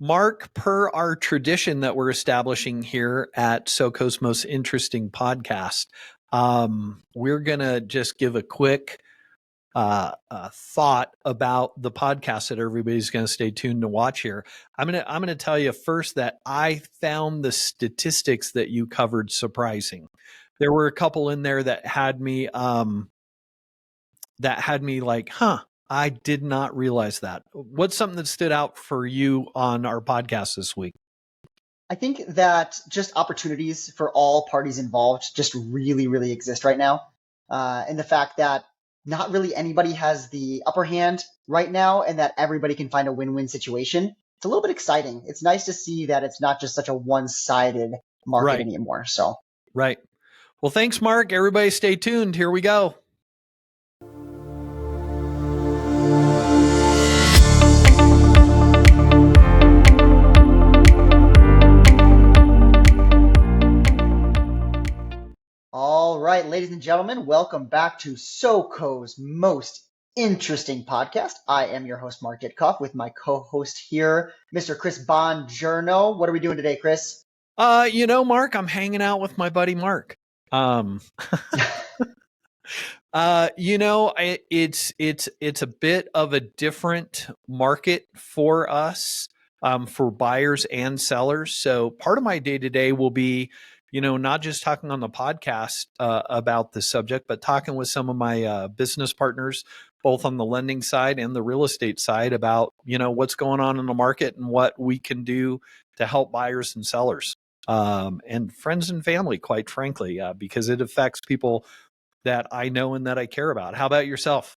Mark, per our tradition that we're establishing here at SoCo's Most Interesting Podcast, we're going to just give a quick thought about the podcast that everybody's going to stay tuned to watch here. I'm going to tell you first that I found the statistics that you covered surprising. There were a couple in there that had me like, I did not realize that. What's something that stood out for you on our podcast this week? I think that just opportunities for all parties involved just really, really exist right now. And the fact that not really anybody has the upper hand right now and that everybody can find a win-win situation. It's a little bit exciting. It's nice to see that it's not just such a one-sided market anymore. So, right. Well, thanks, Mark. Everybody stay tuned. Here we go. All right, ladies and gentlemen, welcome back to SoCo's Most Interesting Podcast. I am your host, Mark Ditkof, with my co-host here, Mr. Chris Bongirno. What are we doing today, Chris? Mark, I'm hanging out with my buddy Mark. It's a bit of a different market for us, for buyers and sellers. So part of my day-to-day will be, not just talking on the podcast about the subject, but talking with some of my business partners, both on the lending side and the real estate side, about, what's going on in the market and what we can do to help buyers and sellers, and friends and family, quite frankly, because it affects people that I know and that I care about. How about yourself?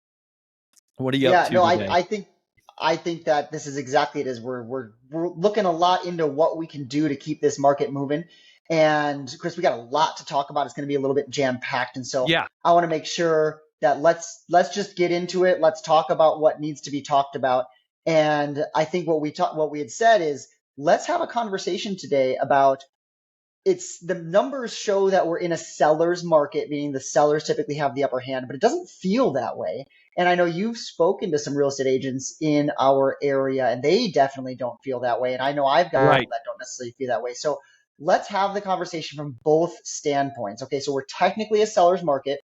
What are you up to today? I think that this is exactly it. Is we're looking a lot into what we can do to keep this market moving. And Chris, we got a lot to talk about. It's going to be a little bit jam-packed. And so I want to make sure that let's just get into it. Let's talk about what needs to be talked about. And I think what we had said is let's have a conversation today about the numbers show that we're in a seller's market, meaning the sellers typically have the upper hand, but it doesn't feel that way. And I know you've spoken to some real estate agents in our area, and they definitely don't feel that way. And I know I've got people that don't necessarily feel that way. So let's have the conversation from both standpoints. Okay, so we're technically a seller's market.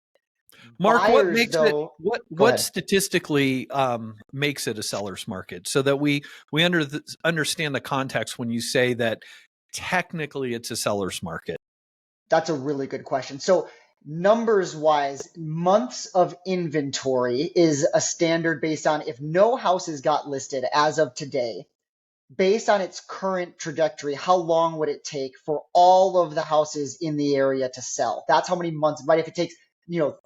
Mark, buyers, what statistically makes it a seller's market, so that we understand the context when you say that technically it's a seller's market? That's a really good question. So numbers wise, months of inventory is a standard based on if no houses got listed as of today. Based on its current trajectory, how long would it take for all of the houses in the area to sell? That's how many months, right? If it takes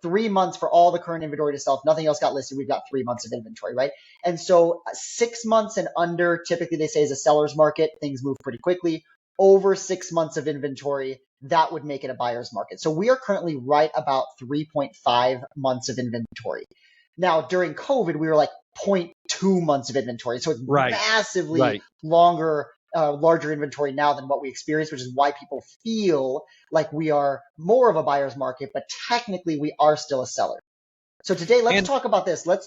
3 months for all the current inventory to sell, if nothing else got listed, we've got 3 months of inventory, right? And so 6 months and under, typically they say is a seller's market. Things move pretty quickly. Over 6 months of inventory, that would make it a buyer's market. So we are currently right about 3.5 months of inventory. Now, during COVID, we were like 0.2 months of inventory. So it's massively larger inventory now than what we experienced, which is why people feel like we are more of a buyer's market, but technically we are still a seller. So today, let's talk about this. We're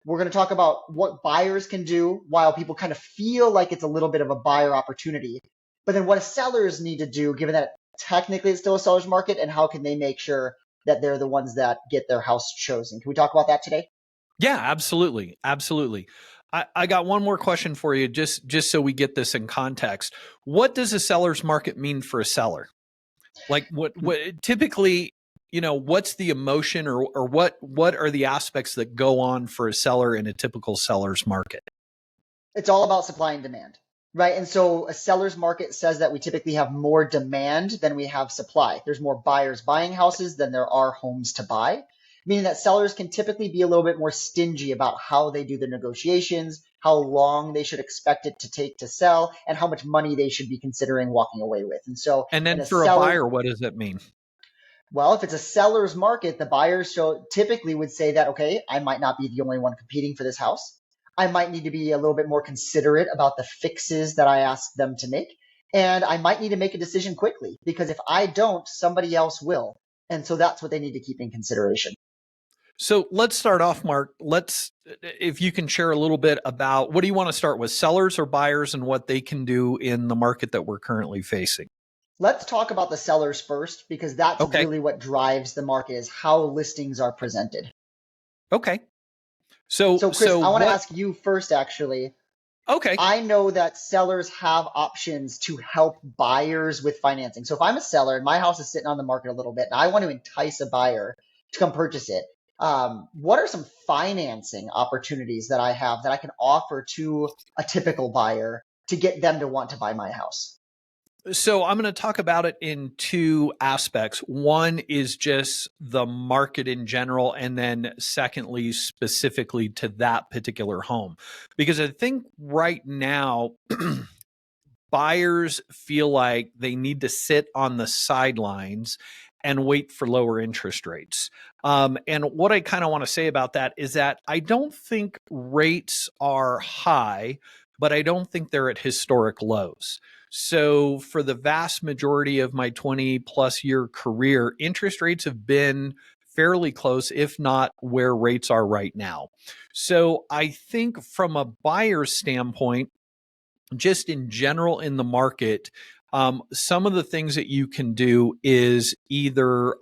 going to talk about what buyers can do while people kind of feel like it's a little bit of a buyer opportunity. But then what sellers need to do, given that technically it's still a seller's market, and how can they make sure that they're the ones that get their house chosen? Can we talk about that today? Yeah, absolutely. Absolutely. I got one more question for you, just so we get this in context. What does a seller's market mean for a seller? Like what typically, what's the emotion or what are the aspects that go on for a seller in a typical seller's market? It's all about supply and demand, right? And so a seller's market says that we typically have more demand than we have supply. There's more buyers buying houses than there are homes to buy, meaning that sellers can typically be a little bit more stingy about how they do the negotiations, how long they should expect it to take to sell, and how much money they should be considering walking away with. And then for a buyer, what does that mean? Well, if it's a seller's market, the buyers typically would say that, okay, I might not be the only one competing for this house. I might need to be a little bit more considerate about the fixes that I ask them to make. And I might need to make a decision quickly, because if I don't, somebody else will. And so that's what they need to keep in consideration. So let's start off, Mark. If you can share a little bit about what do you want to start with, sellers or buyers, and what they can do in the market that we're currently facing? Let's talk about the sellers first, because that's Okay. really what drives the market, is how listings are presented. Okay. So, So Chris, so I want to what? ask you first, actually. Okay. I know that sellers have options to help buyers with financing. So if I'm a seller and my house is sitting on the market a little bit and I want to entice a buyer to come purchase it, what are some financing opportunities that I have that I can offer to a typical buyer to get them to want to buy my house? So I'm going to talk about it in two aspects. One is just the market in general, and then secondly, specifically to that particular home. Because I think right now, buyers feel like they need to sit on the sidelines and wait for lower interest rates. And what I kind of want to say about that is that I don't think rates are high, but I don't think they're at historic lows. So, for the vast majority of my 20 plus year career, interest rates have been fairly close, if not where rates are right now. So, I think from a buyer's standpoint, just in general in the market, some of the things that you can do is either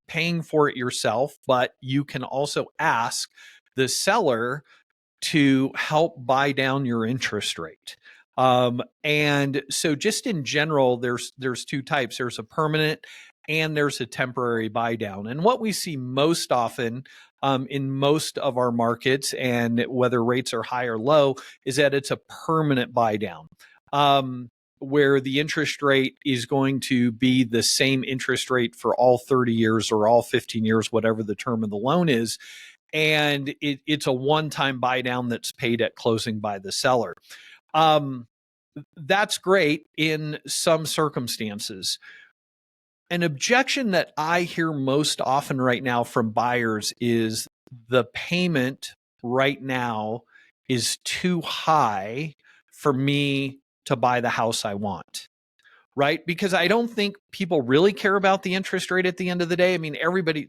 paying for it yourself, but you can also ask the seller to help buy down your interest rate. And so just in general, there's two types. There's a permanent and there's a temporary buy down. And what we see most often in most of our markets, and whether rates are high or low, is that it's a permanent buy down. Where the interest rate is going to be the same interest rate for all 30 years or all 15 years, whatever the term of the loan is, and it's a one-time buy down that's paid at closing by the seller. That's great in some circumstances. An objection that I hear most often right now from buyers is the payment right now is too high for me to buy the house I want. Right? Because I don't think people really care about the interest rate at the end of the day. I mean,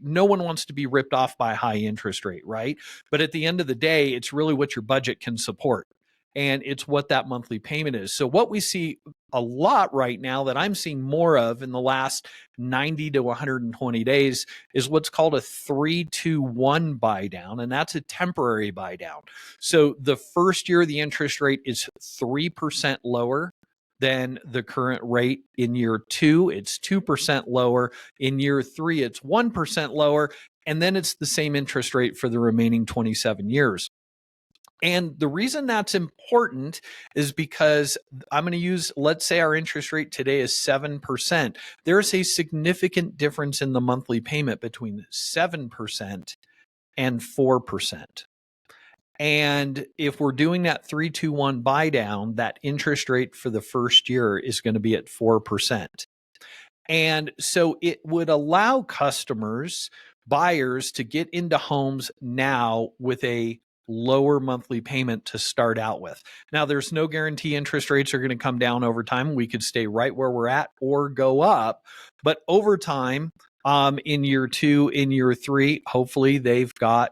no one wants to be ripped off by a high interest rate, right? But at the end of the day, it's really what your budget can support. And it's what that monthly payment is. So, what we see a lot right now that I'm seeing more of in the last 90 to 120 days is what's called a 3-2-1 buy down. And that's a temporary buy down. So, the first year, the interest rate is 3% lower than the current rate. In year two, it's 2% lower. In year three, it's 1% lower. And then it's the same interest rate for the remaining 27 years. And the reason that's important is because I'm going to use, let's say our interest rate today is 7%. There's a significant difference in the monthly payment between 7% and 4%. And if we're doing that 3-2-1 buy down, that interest rate for the first year is going to be at 4%. And so it would allow buyers to get into homes now with a lower monthly payment to start out with. Now, there's no guarantee interest rates are going to come down over time. We could stay right where we're at or go up. But over time, in year two, in year three, hopefully they've got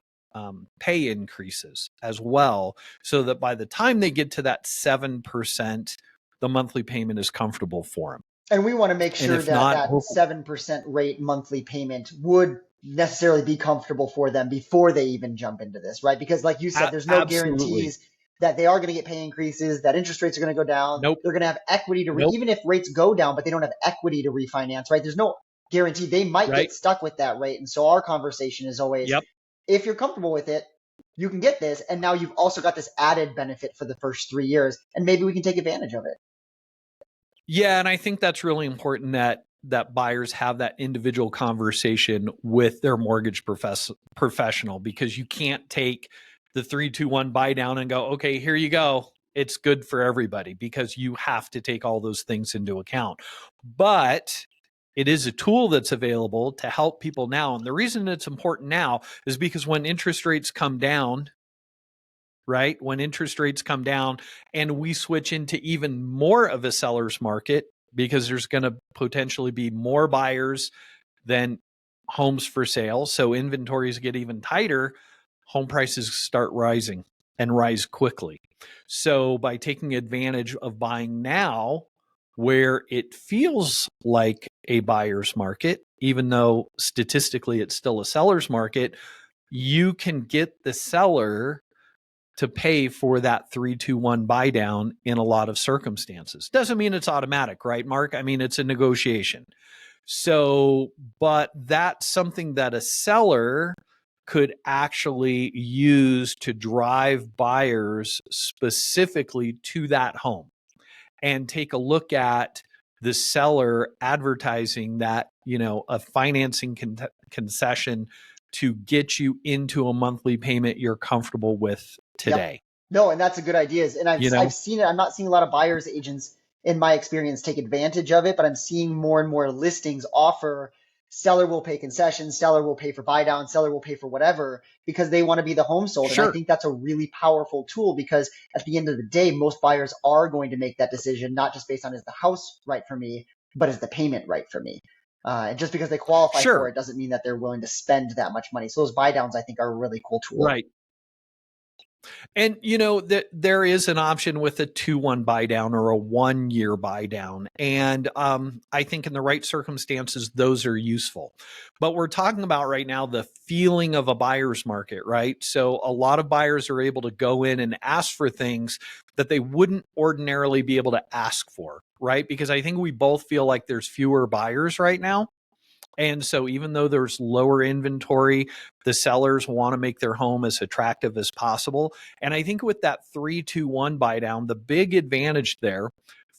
pay increases as well, so that by the time they get to that 7%, the monthly payment is comfortable for them. And we want to make And sure if that not, that 7% rate monthly payment would necessarily be comfortable for them before they even jump into this, right? Because like you said, there's no absolutely. guarantees that they are going to get pay increases, that interest rates are going to go down. Nope. They're going to have equity to, Nope. even if rates go down, but they don't have equity to refinance, right? There's no guarantee. They might get stuck with that rate. And so our conversation is always, if you're comfortable with it, you can get this. And now you've also got this added benefit for the first 3 years, and maybe we can take advantage of it. Yeah, and I think that's really important that buyers have that individual conversation with their mortgage professional, because you can't take the 3-2-1 buy down and go, okay, here you go. It's good for everybody, because you have to take all those things into account. But it is a tool that's available to help people now. And the reason it's important now is because when interest rates come down, right? When interest rates come down and we switch into even more of a seller's market, because there's going to potentially be more buyers than homes for sale, so inventories get even tighter, home prices start rising and rise quickly. So by taking advantage of buying now, where it feels like a buyer's market, even though statistically it's still a seller's market, you can get the seller to pay for that 3-2-1 buy down in a lot of circumstances. Doesn't mean it's automatic, right, Mark? I mean, it's a negotiation. So, but that's something that a seller could actually use to drive buyers specifically to that home, and take a look at the seller advertising that, a financing concession to get you into a monthly payment you're comfortable with Yep. today. No, and that's a good idea. And I've seen it. I'm not seeing a lot of buyers agents in my experience take advantage of it, but I'm seeing more and more listings offer seller will pay concessions, seller will pay for buy down, seller will pay for whatever because they want to be the home sold. And I Sure. think that's a really powerful tool because at the end of the day, most buyers are going to make that decision, not just based on is the house right for me, but is the payment right for me. And just because they qualify Sure. for it doesn't mean that they're willing to spend that much money. So those buy downs, I think, are a really cool tool. Right. And there is an option with a 2-1 buy down or a 1-year buy down. And I think in the right circumstances, those are useful. But we're talking about right now the feeling of a buyer's market, right? So a lot of buyers are able to go in and ask for things that they wouldn't ordinarily be able to ask for, right? Because I think we both feel like there's fewer buyers right now. And so even though there's lower inventory, the sellers want to make their home as attractive as possible. And I think with that 3-2-1 buy down, the big advantage there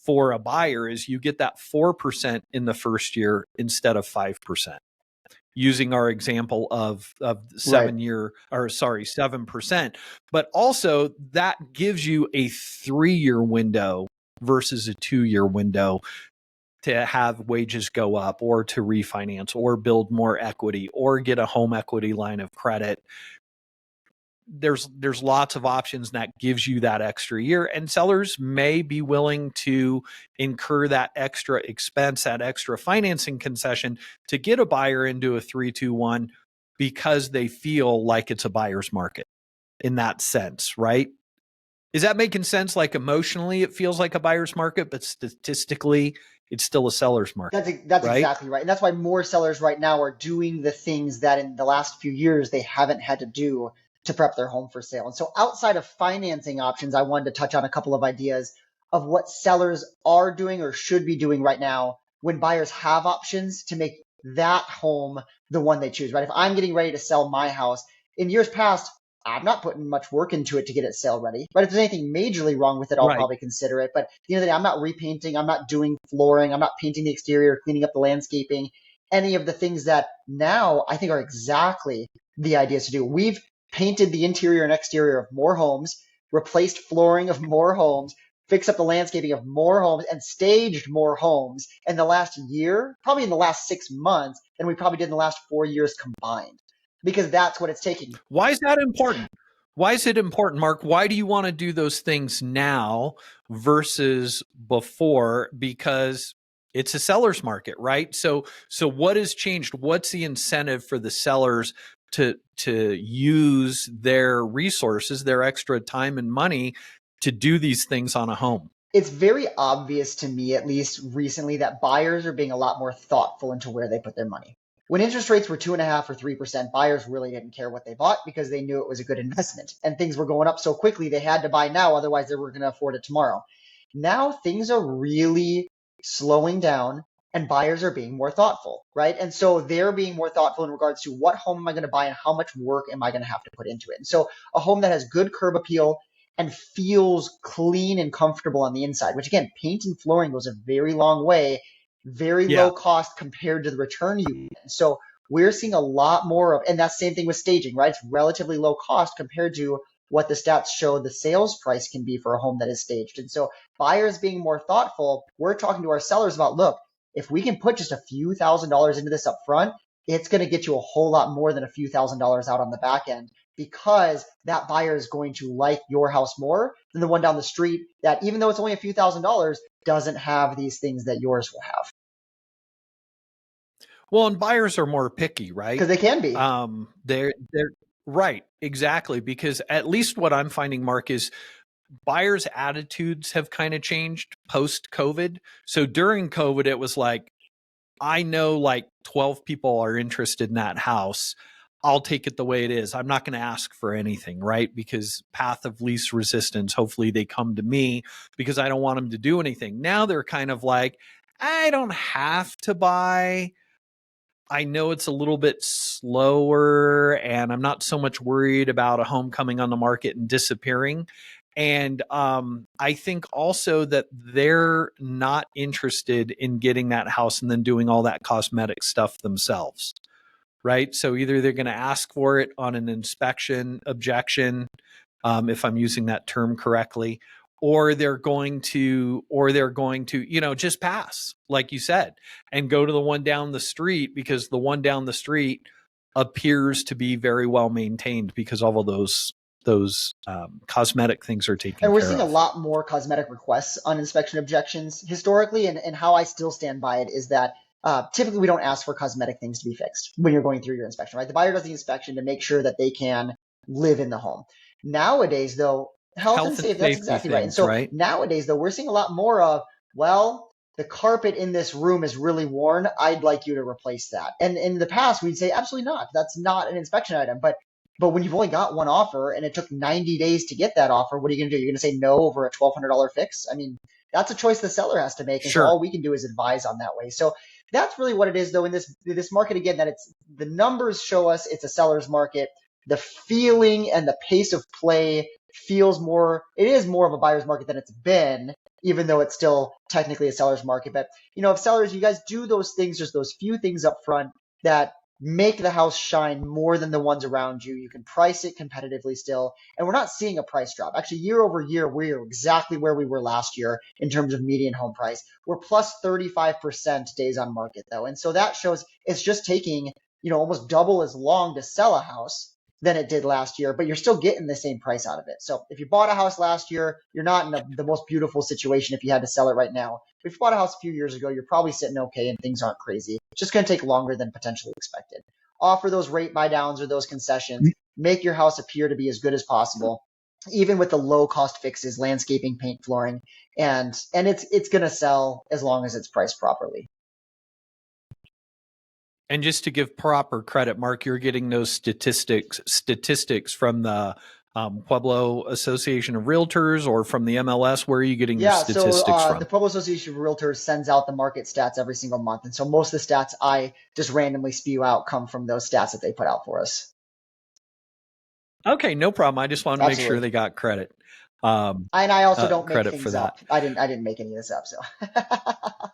for a buyer is you get that 4% in the first year instead of 5%. Using our example of 7%, but also that gives you a 3-year window versus a 2-year window to have wages go up or to refinance or build more equity or get a home equity line of credit. There's lots of options that gives you that extra year, and sellers may be willing to incur that extra expense, that extra financing concession to get a buyer into a 3-2-1 because they feel like it's a buyer's market in that sense, right? Is that making sense? Like emotionally, it feels like a buyer's market, but statistically, it's still a seller's market. That's right? exactly right. And that's why more sellers right now are doing the things that in the last few years they haven't had to do to prep their home for sale. And so outside of financing options, I wanted to touch on a couple of ideas of what sellers are doing or should be doing right now when buyers have options to make that home the one they choose, right? If I'm getting ready to sell my house, in years past, I'm not putting much work into it to get it sale ready. But if there's anything majorly wrong with it, I'll Right. probably consider it. But at the end of the day, I'm not repainting, I'm not doing flooring, I'm not painting the exterior, cleaning up the landscaping, any of the things that now I think are exactly the ideas to do. We've painted the interior and exterior of more homes, replaced flooring of more homes, fixed up the landscaping of more homes, and staged more homes in the last year, probably in the last 6 months, than we probably did in the last 4 years combined. Because that's what it's taking. Why is that important? Why is it important, Mark? Why do you want to do those things now versus before? Because it's a seller's market, right? So what has changed? What's the incentive for the sellers to use their resources, their extra time and money to do these things on a home? It's very obvious to me, at least recently, that buyers are being a lot more thoughtful into where they put their money. When interest rates were 2.5% or 3%, buyers really didn't care what they bought because they knew it was a good investment. And things were going up so quickly, they had to buy now, otherwise they were going to afford it tomorrow. Now things are really slowing down and buyers are being more thoughtful, right? And so they're being more thoughtful in regards to what home am I going to buy and how much work am I going to have to put into it. And so a home that has good curb appeal and feels clean and comfortable on the inside, which again, paint and flooring goes a very long way, very low cost compared to the return you get. So we're seeing a lot more of, and that's the same thing with staging, right? It's relatively low cost compared to what the stats show the sales price can be for a home that is staged. And so buyers being more thoughtful, we're talking to our sellers about, look, if we can put just a few $1,000s into this up front, it's going to get you a whole lot more than a few $1,000s out on the back end, because that buyer is going to like your house more than the one down the street that, even though it's only a few $1,000s, doesn't have these things that yours will have. Well, and buyers are more picky, right? Because they can be. They're right, exactly. Because at least what I'm finding, Mark, is buyers' attitudes have kind of changed post COVID. So during COVID, it was like, I know like 12 people are interested in that house. I'll take it the way it is. I'm not going to ask for anything, right? Because path of least resistance, hopefully they come to me because I don't want them to do anything. Now they're kind of like, I don't have to buy. I know it's a little bit slower and I'm not so much worried about a home coming on the market and disappearing. And I think also that they're not interested in getting that house and then doing all that cosmetic stuff themselves, right? So either they're going to ask for it on an inspection objection, if I'm using that term correctly, or they're going to, just pass, like you said, and go to the one down the street because the one down the street appears to be very well maintained because all of those cosmetic things are taken And we're care seeing a of. lot more cosmetic requests on inspection objections historically, and how I still stand by it is that typically we don't ask for cosmetic things to be fixed when you're going through your inspection, right? The buyer does the inspection to make sure that they can live in the home. Nowadays, though, health and Health and safety, that's safety exactly right. And things, so right? nowadays, though, we're seeing a lot more of, well, the carpet in this room is really worn. I'd like you to replace that. And in the past, we'd say, absolutely not. That's not an inspection item. But when you've only got one offer and it took 90 days to get that offer, what are you going to do? You're going to say no over a $1,200 fix? I mean, that's a choice the seller has to make. And so Sure. all we can do is advise on that way. So that's really what it is, though, in this market, again, that it's the numbers show us it's a seller's market. The feeling and the pace of play feels more, it is more of a buyer's market than it's been, even though it's still technically a seller's market. But, if sellers, you guys do those things, just those few things up front that make the house shine more than the ones around you. You can price it competitively still. And we're not seeing a price drop. Actually, year over year, we're exactly where we were last year in terms of median home price. We're plus 35% days on market, though. And so that shows it's just taking, almost double as long to sell a house than it did last year, but you're still getting the same price out of it. So if you bought a house last year, you're not in the most beautiful situation if you had to sell it right now. If you bought a house a few years ago, you're probably sitting okay and things aren't crazy. It's just going to take longer than potentially expected. Offer those rate buy downs or those concessions. Make your house appear to be as good as possible, even with the low cost fixes, landscaping, paint, flooring, and it's going to sell as long as it's priced properly. And just to give proper credit, Mark, you're getting those statistics from the Pueblo Association of Realtors or from the MLS. Where are you getting your statistics so from? the Pueblo Association of Realtors sends out the market stats every single month. And so most of the stats I just randomly spew out come from those stats that they put out for us. Okay, no problem. I just wanted to make sure Absolutely. they got credit. And I also don't make Credit for things that. up. I didn't make any of this up. So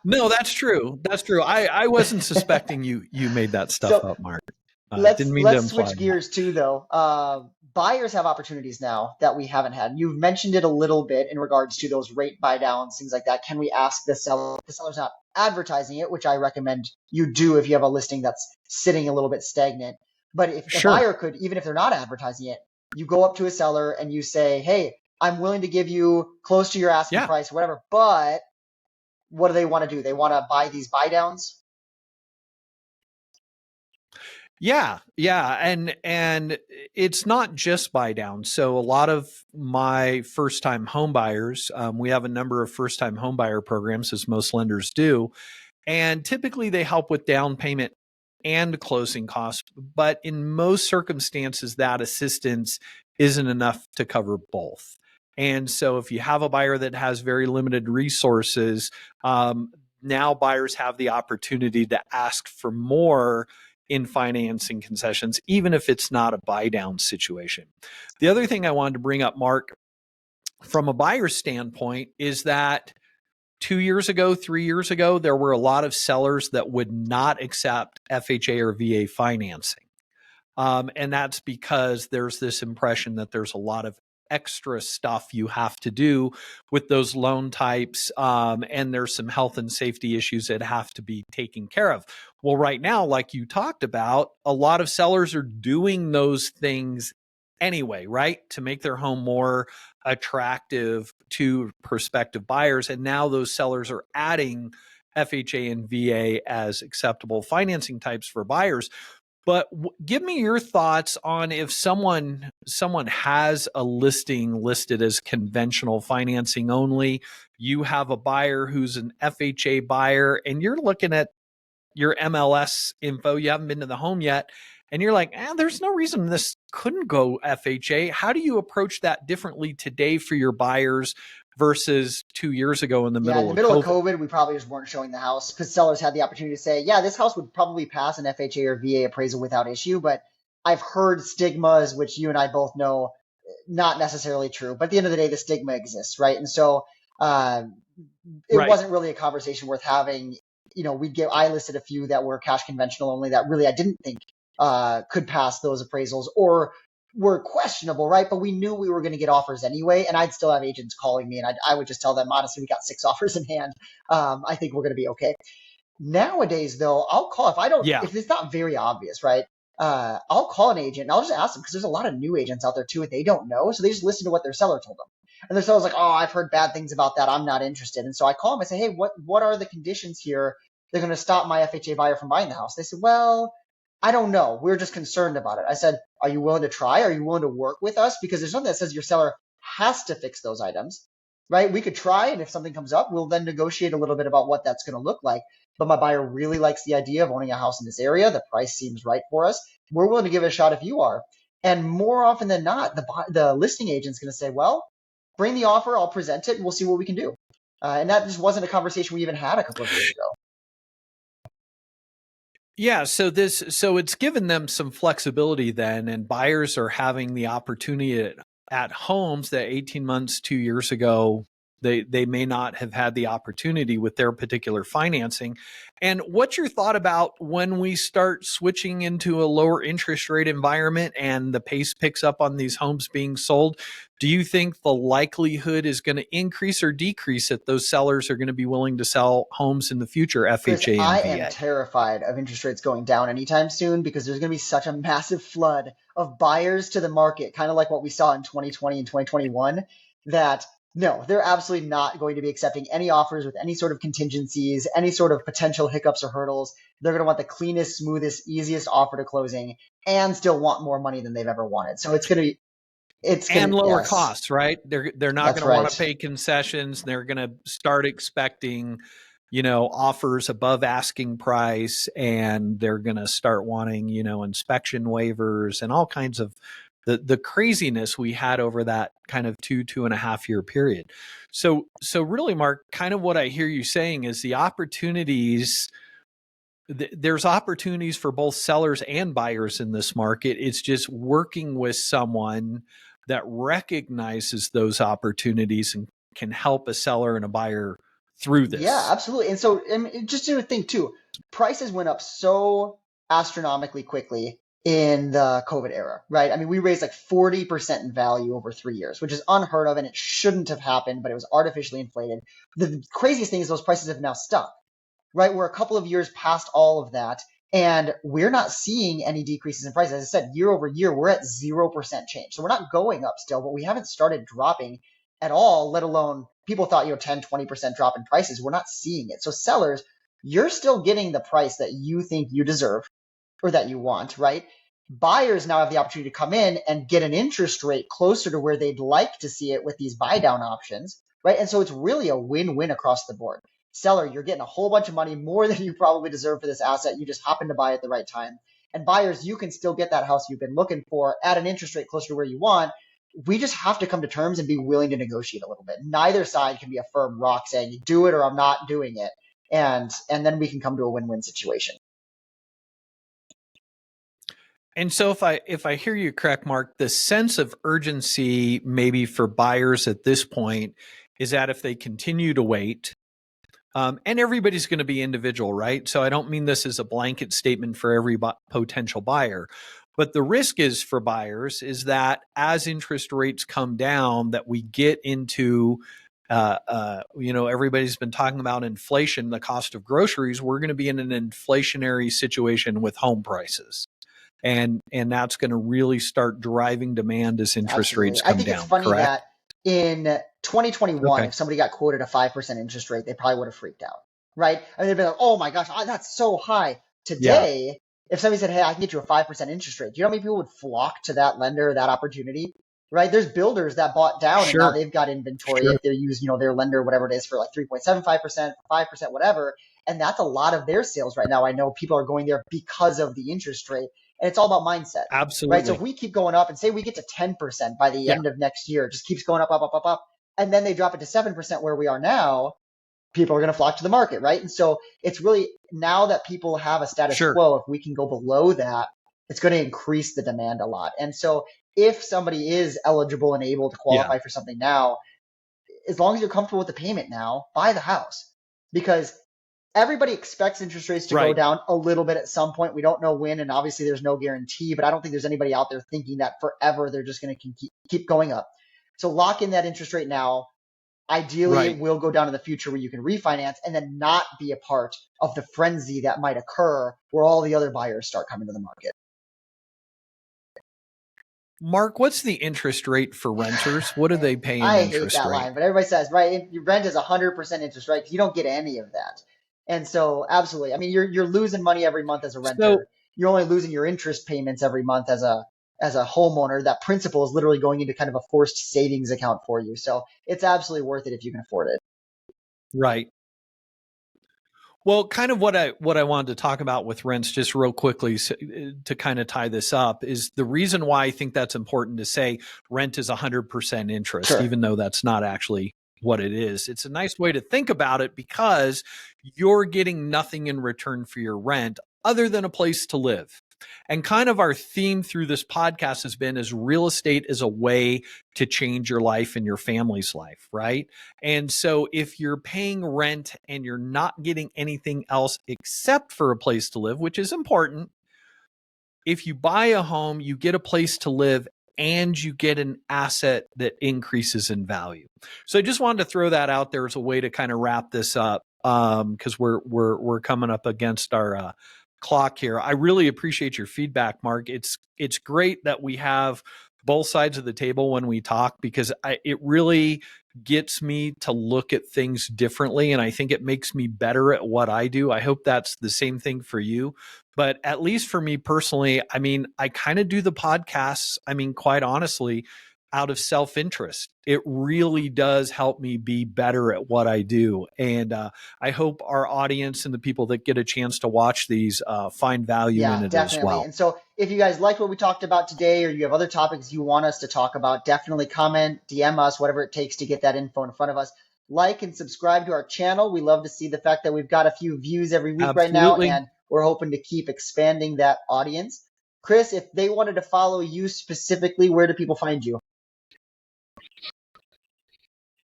No, that's true. That's true. I wasn't suspecting you made that stuff so up, Mark. Didn't mean to let's imply switch that. gears too, though. Buyers have opportunities now that we haven't had. You've mentioned it a little bit in regards to those rate buy downs, things like that. Can we ask the seller? The seller's not advertising it, which I recommend you do if you have a listing that's sitting a little bit stagnant. But if the Sure. buyer could, even if they're not advertising it, you go up to a seller and you say, "Hey, I'm willing to give you close to your asking Yeah. price, whatever." But what do they want to do? They want to buy these buy downs. Yeah, and it's not just buy down. So a lot of my first time home buyers, we have a number of first time home buyer programs, as most lenders do, and typically they help with down payment and closing costs. But in most circumstances, that assistance isn't enough to cover both. And so if you have a buyer that has very limited resources, now buyers have the opportunity to ask for more in financing concessions, even if it's not a buy down situation. The other thing I wanted to bring up, Mark, from a buyer's standpoint, is that 2 years ago, 3 years ago, there were a lot of sellers that would not accept FHA or VA financing. And that's because there's this impression that there's a lot of extra stuff you have to do with those loan types. And there's some health and safety issues that have to be taken care of. Well, right now, like you talked about, a lot of sellers are doing those things anyway, right? To make their home more attractive to prospective buyers. And now those sellers are adding FHA and VA as acceptable financing types for buyers. But give me your thoughts on if someone has a listing listed as conventional financing only, you have a buyer who's an FHA buyer, and you're looking at your MLS info, you haven't been to the home yet, and you're like, there's no reason this couldn't go FHA. How do you approach that differently today for your buyers versus 2 years ago in the middle of COVID? We probably just weren't showing the house because sellers had the opportunity to say, yeah, this house would probably pass an FHA or VA appraisal without issue. But I've heard stigmas, which you and I both know, not necessarily true. But at the end of the day, the stigma exists, right? And so it wasn't really a conversation worth having. I listed a few that were cash conventional only that really I didn't think could pass those appraisals or were questionable, right? But we knew we were going to get offers anyway, and I'd still have agents calling me, and I would just tell them, honestly, we got 6 offers in hand. I think we're going to be okay. Nowadays, though, I'll call if it's not very obvious, right? I'll call an agent and I'll just ask them because there's a lot of new agents out there too, and they don't know, so they just listen to what their seller told them. And their seller's like, oh, I've heard bad things about that. I'm not interested. And so I call them and say, hey, what are the conditions here? They're going to stop my FHA buyer from buying the house. They said, well, I don't know. We're just concerned about it. I said, are you willing to try? Are you willing to work with us? Because there's something that says your seller has to fix those items, right? We could try, and if something comes up, we'll then negotiate a little bit about what that's going to look like. But my buyer really likes the idea of owning a house in this area. The price seems right for us. We're willing to give it a shot if you are. And more often than not, the listing agent's going to say, well, bring the offer, I'll present it, and we'll see what we can do. And that just wasn't a conversation we even had a couple of years ago. Yeah, so it's given them some flexibility then, and buyers are having the opportunity at homes that 18 months, 2 years ago, they may not have had the opportunity with their particular financing. And what's your thought about when we start switching into a lower interest rate environment and the pace picks up on these homes being sold? Do you think the likelihood is going to increase or decrease that those sellers are going to be willing to sell homes in the future, FHA Chris, and VA? I am terrified of interest rates going down anytime soon because there's going to be such a massive flood of buyers to the market, kind of like what we saw in 2020 and 2021, that no, they're absolutely not going to be accepting any offers with any sort of contingencies, any sort of potential hiccups or hurdles. They're going to want the cleanest, smoothest, easiest offer to closing and still want more money than they've ever wanted. So it's going to lower costs, right? They're not going to want to pay concessions. They're going to start expecting, offers above asking price, and they're going to start wanting, inspection waivers and all kinds of the craziness we had over that kind of 2.5 year period. So really, Mark, kind of what I hear you saying is the opportunities. There's opportunities for both sellers and buyers in this market. It's just working with someone that recognizes those opportunities and can help a seller and a buyer through this. Yeah, absolutely. And so just to think too, prices went up so astronomically quickly in the COVID era, right? I mean, we raised like 40% in value over 3 years, which is unheard of, and it shouldn't have happened, but it was artificially inflated. The craziest thing is those prices have now stuck, right? We're a couple of years past all of that, and we're not seeing any decreases in prices. As I said, year over year, we're at 0% change. So we're not going up still, but we haven't started dropping at all, let alone people thought, 10, 20% drop in prices. We're not seeing it. So sellers, you're still getting the price that you think you deserve or that you want, right? Buyers now have the opportunity to come in and get an interest rate closer to where they'd like to see it with these buy down options, right? And so it's really a win-win across the board. Seller, you're getting a whole bunch of money, more than you probably deserve for this asset. You just happen to buy at the right time. And buyers, you can still get that house you've been looking for at an interest rate closer to where you want. We just have to come to terms and be willing to negotiate a little bit. Neither side can be a firm rock saying, do it or I'm not doing it. And then we can come to a win-win situation. And so if I hear you correct, Mark, the sense of urgency maybe for buyers at this point is that if they continue to wait, and everybody's going to be individual, right? So I don't mean this as a blanket statement for every potential buyer, but the risk is for buyers is that as interest rates come down, that we get into, everybody's been talking about inflation, the cost of groceries. We're going to be in an inflationary situation with home prices. And that's going to really start driving demand as interest rates come down. I think it's funny correct? That in 2021, if somebody got quoted a 5% interest rate, they probably would have freaked out. right? I mean, they'd be like, oh my gosh, that's so high. Yeah. Today, if somebody said, hey, I can get you a 5% interest rate, do you know how many people would flock to that lender, that opportunity? Right? There's builders that bought down and now Sure. they've got inventory Sure. if they use, their lender, whatever it is, for like 3.75%, 5%, whatever. And that's a lot of their sales right now. I know people are going there because of the interest rate. And it's all about mindset, right? So if Absolutely. we keep going up and say we get to 10% by the Yeah. end of next year, it just keeps going up, up, up, up, up. And then they drop it to 7% where we are now, people are going to flock to the market, right? And so it's really, now that people have a status Sure. quo, if we can go below that, it's going to increase the demand a lot. And so if somebody is eligible and able to Yeah. qualify for something now, as long as you're comfortable with the payment now, buy the house, because everybody expects interest rates to go Right. down a little bit at some point. We don't know when, and obviously there's no guarantee, but I don't think there's anybody out there thinking that forever they're just going to keep going up. So lock in that interest rate now. Ideally, it Right. will go down in the future where you can refinance and then not be a part of the frenzy that might occur where all the other buyers start coming to the market. Mark, what's the interest rate for renters? What do they pay in I hate interest that rate? line, but everybody says, right, your rent is 100% interest, right? Because you don't get any of that. And so, absolutely. I mean, you're losing money every month as a So, renter. You're only losing your interest payments every month as a homeowner. That principal is literally going into kind of a forced savings account for you. So it's absolutely worth it if you can afford it. right. Well, kind of what I wanted to talk about with rents, just real quickly, to kind of tie this up, is the reason why I think that's important to say rent is 100% interest, Sure. even though that's not actually what it is. It's a nice way to think about it because you're getting nothing in return for your rent other than a place to live. And kind of our theme through this podcast has been is real estate is a way to change your life and your family's life, right? And so if you're paying rent and you're not getting anything else except for a place to live, which is important, if you buy a home, you get a place to live and you get an asset that increases in value. So I just wanted to throw that out there as a way to kind of wrap this up, because we're coming up against our clock here. I really appreciate your feedback, Mark. It's great that we have both sides of the table when we talk, because it really gets me to look at things differently, and I think it makes me better at what I do. I hope that's the same thing for you. But at least for me personally, I mean, I kind of do the podcasts, I mean, quite honestly, out of self-interest. It really does help me be better at what I do. And I hope our audience and the people that get a chance to watch these find value in Yeah, it as definitely. well. And so if you guys like what we talked about today, or you have other topics you want us to talk about, definitely comment, DM us, whatever it takes to get that info in front of us. Like and subscribe to our channel. We love to see the fact that we've got a few views every week right now, Absolutely. and we're hoping to keep expanding that audience. Chris, if they wanted to follow you specifically, where do people find you?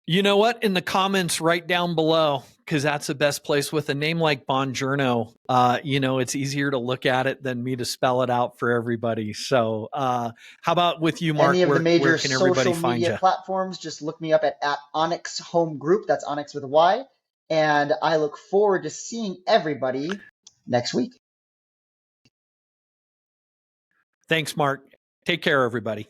You know what? In the comments right down below, because that's the best place. With a name like Bongirno, it's easier to look at it than me to spell it out for everybody. So how about with you, Mark? Any of the Where major can everybody social find media you? platforms, just look me up at Onyx Home Group. That's Onyx with a Y. And I look forward to seeing everybody next week. Thanks, Mark. Take care, everybody.